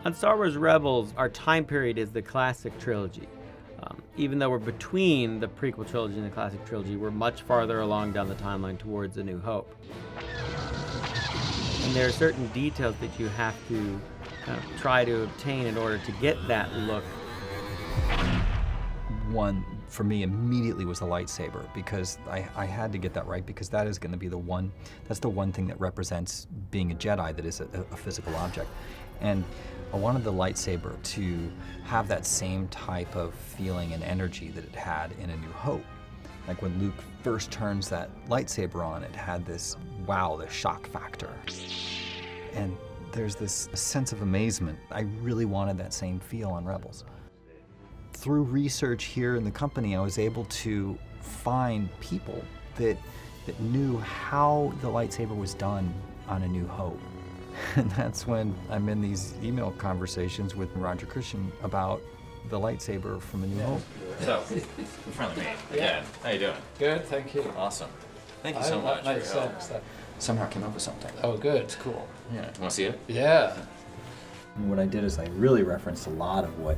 On Star Wars Rebels, our time period is the classic trilogy. Even though we're between the prequel trilogy and the classic trilogy, we're much farther along down the timeline towards A New Hope. And there are certain details that you have to try to obtain in order to get that look. One for me immediately was the lightsaber, because I had to get that right, because that is going to be the one, that's the one thing that represents being a Jedi that is a physical object. And I wanted the lightsaber to have that same type of feeling and energy that it had in A New Hope. Like when Luke first turns that lightsaber on, it had this wow, this shock factor. And there's this sense of amazement. I really wanted that same feel on Rebels. Through research here in the company, I was able to find people that knew how the lightsaber was done on A New Hope. And that's when I'm in these email conversations with Roger Christian about the lightsaber from A New Hope. So, in front of me, again, how you doing? Good, thank you. Awesome. Thank you so much That makes for your help. sense. Somehow came up with something. Oh, good. It's cool. Yeah, want to see it? Yeah. And what I did is I really referenced a lot of what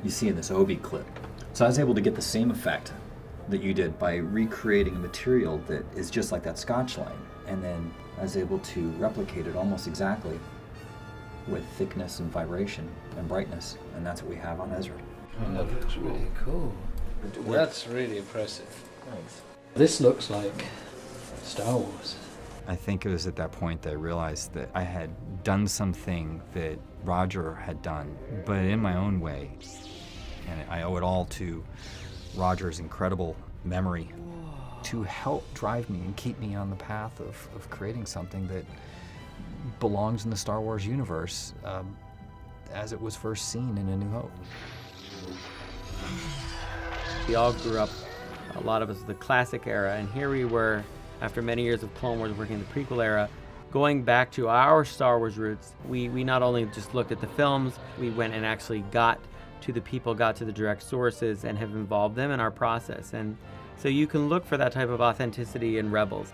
you see in this Obi clip. So I was able to get the same effect that you did by recreating a material that is just like that Scotch line. And then I was able to replicate it almost exactly with thickness and vibration and brightness. And that's what we have on Ezra. Oh, that looks really cool. That's really impressive. Thanks. This looks like Star Wars. I think it was at that point that I realized that I had done something that Roger had done, but in my own way. And I owe it all to Roger's incredible memory to help drive me and keep me on the path of creating something that belongs in the Star Wars universe as it was first seen in A New Hope. We all grew up, a lot of us, the classic era, and here we were, after many years of Clone Wars working in the prequel era, going back to our Star Wars roots. We not only just looked at the films, we went and actually got to the people, got to the direct sources, and have involved them in our process. And so you can look for that type of authenticity in Rebels.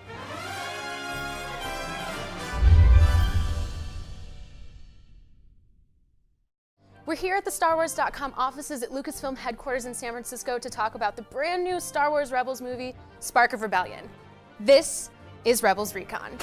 We're here at the StarWars.com offices at Lucasfilm headquarters in San Francisco to talk about the brand new Star Wars Rebels movie, Spark of Rebellion. This is Rebels Recon.